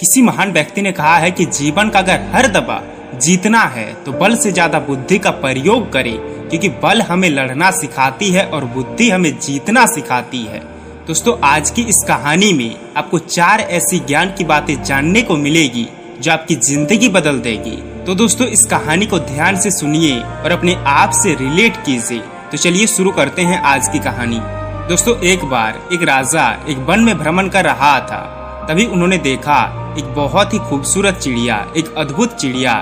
किसी महान व्यक्ति ने कहा है कि जीवन का अगर हर दफा जीतना है तो बल से ज्यादा बुद्धि का प्रयोग करें, क्योंकि बल हमें लड़ना सिखाती है और बुद्धि हमें जीतना सिखाती है। दोस्तों, आज की इस कहानी में आपको 4 ऐसी ज्ञान की बातें जानने को मिलेगी जो आपकी जिंदगी बदल देगी। तो दोस्तों, इस कहानी को ध्यान से सुनिए और अपने आप से रिलेट कीजिए। तो चलिए शुरू करते हैं आज की कहानी। दोस्तों, एक बार एक राजा एक वन में भ्रमण कर रहा था। तभी उन्होंने देखा एक बहुत ही खूबसूरत चिड़िया, एक अद्भुत चिड़िया।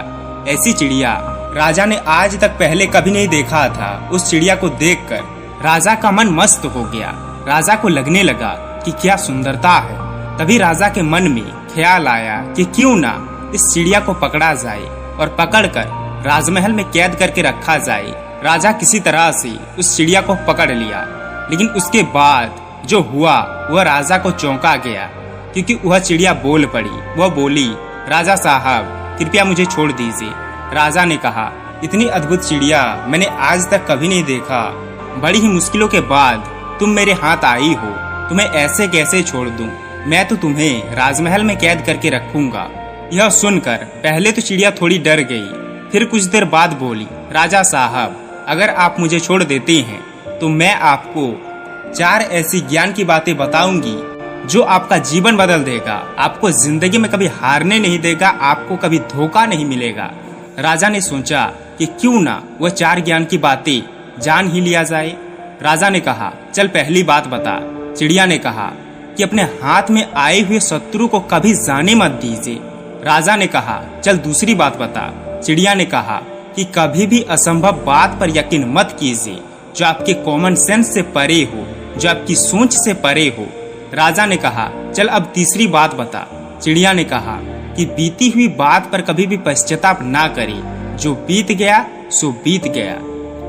ऐसी चिड़िया राजा ने आज तक पहले कभी नहीं देखा था। उस चिड़िया को देखकर राजा का मन मस्त हो गया। राजा को लगने लगा कि क्या सुंदरता है। तभी राजा के मन में ख्याल आया कि क्यों ना इस चिड़िया को पकड़ा जाए और पकड़कर राजमहल में कैद करके रखा जाए। राजा किसी तरह से उस चिड़िया को पकड़ लिया, लेकिन उसके बाद जो हुआ वह राजा को चौंका गया, क्योंकि वह चिड़िया बोल पड़ी। वह बोली, राजा साहब कृपया मुझे छोड़ दीजिए। राजा ने कहा, इतनी अद्भुत चिड़िया मैंने आज तक कभी नहीं देखा। बड़ी ही मुश्किलों के बाद तुम मेरे हाथ आई हो, तुम्हें ऐसे कैसे छोड़ दूं? मैं तो तुम्हें राजमहल में कैद करके रखूंगा। यह सुनकर पहले तो चिड़िया थोड़ी डर गई, फिर कुछ देर बाद बोली, राजा साहब अगर आप मुझे छोड़ देते हैं तो मैं आपको 4 ऐसी ज्ञान की बातें बताऊंगी जो आपका जीवन बदल देगा, आपको जिंदगी में कभी हारने नहीं देगा, आपको कभी धोखा नहीं मिलेगा। राजा ने सोचा कि क्यों ना वह 4 ज्ञान की बातें जान ही लिया जाए। राजा ने कहा, चल पहली बात बता। चिड़िया ने कहा कि अपने हाथ में आए हुए शत्रु को कभी जाने मत दीजिए। राजा ने कहा, चल दूसरी बात बता। चिड़िया ने कहा कि कभी भी असंभव बात पर यकीन मत कीजिए जो आपके कॉमन सेंस से परे हो, जो आपकी सोच से परे हो। राजा ने कहा, चल अब तीसरी बात बता। चिड़िया ने कहा कि बीती हुई बात पर कभी भी पश्चाताप ना करे, जो बीत गया सो बीत गया।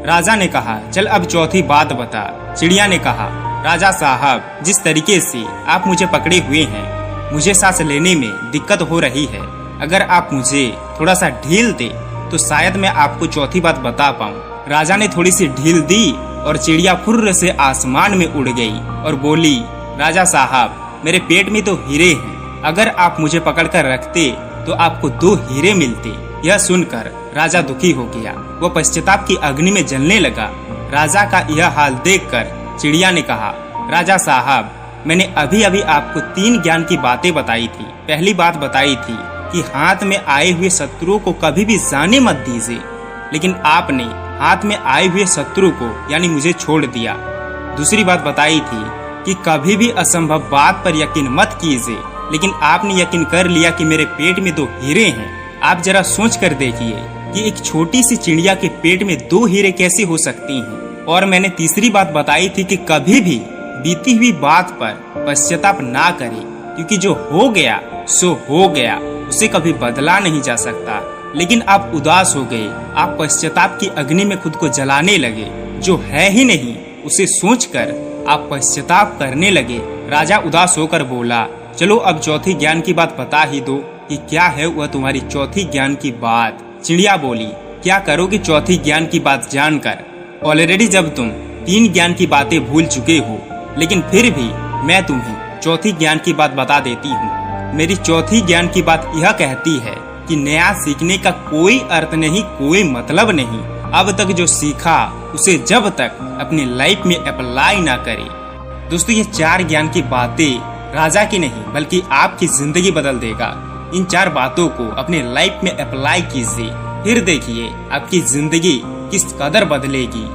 राजा ने कहा, चल अब चौथी बात बता। चिड़िया ने कहा, राजा साहब जिस तरीके से आप मुझे पकड़े हुए हैं, मुझे सांस लेने में दिक्कत हो रही है। अगर आप मुझे थोड़ा सा ढील दे तो शायद मैं आपको चौथी बात बता पाऊँ। राजा ने थोड़ी सी ढील दी और चिड़िया फुर्र से आसमान में उड़ गई और बोली, राजा साहब मेरे पेट में तो हीरे हैं, अगर आप मुझे पकड़कर रखते तो आपको 2 हीरे मिलते। यह सुनकर राजा दुखी हो गया, वो पश्चाताप की अग्नि में जलने लगा। राजा का यह हाल देखकर चिड़िया ने कहा, राजा साहब मैंने अभी अभी आपको 3 ज्ञान की बातें बताई थी। पहली बात बताई थी कि हाथ में आए हुए शत्रुओं को कभी भी जाने मत दीजिए, लेकिन आपने हाथ में आए हुए शत्रु को यानी मुझे छोड़ दिया। दूसरी बात बताई थी कि कभी भी असंभव बात पर यकीन मत कीजिए, लेकिन आपने यकीन कर लिया कि मेरे पेट में 2 हीरे हैं। आप जरा सोच कर देखिए कि एक छोटी सी चिड़िया के पेट में 2 हीरे कैसे हो सकती हैं। और मैंने तीसरी बात बताई थी कि कभी भी बीती हुई बात पर पश्चाताप ना करें, क्योंकि जो हो गया सो हो गया, उसे कभी बदला नहीं जा सकता। लेकिन आप उदास हो गए, आप पश्चाताप की अग्नि में खुद को जलाने लगे। जो है ही नहीं उसे सोचकर आप पश्चाताप करने लगे। राजा उदास होकर बोला, चलो अब चौथी ज्ञान की बात बता ही दो कि क्या है वह तुम्हारी चौथी ज्ञान की बात। चिड़िया बोली, क्या करोगे चौथी ज्ञान की बात जानकर? ऑलरेडी जब तुम 3 ज्ञान की बातें भूल चुके हो, लेकिन फिर भी मैं तुम्हें चौथी ज्ञान की बात बता देती हूँ। मेरी चौथी ज्ञान की बात यह कहती है कि नया सीखने का कोई अर्थ नहीं, कोई मतलब नहीं। अब तक जो सीखा उसे जब तक अपनी लाइफ में अप्लाई ना करे। दोस्तों, ये 4 ज्ञान की बातें राजा की नहीं बल्कि आपकी जिंदगी बदल देगा। इन 4 बातों को अपने लाइफ में अप्लाई कीजिए, फिर देखिए आपकी जिंदगी किस कदर बदलेगी।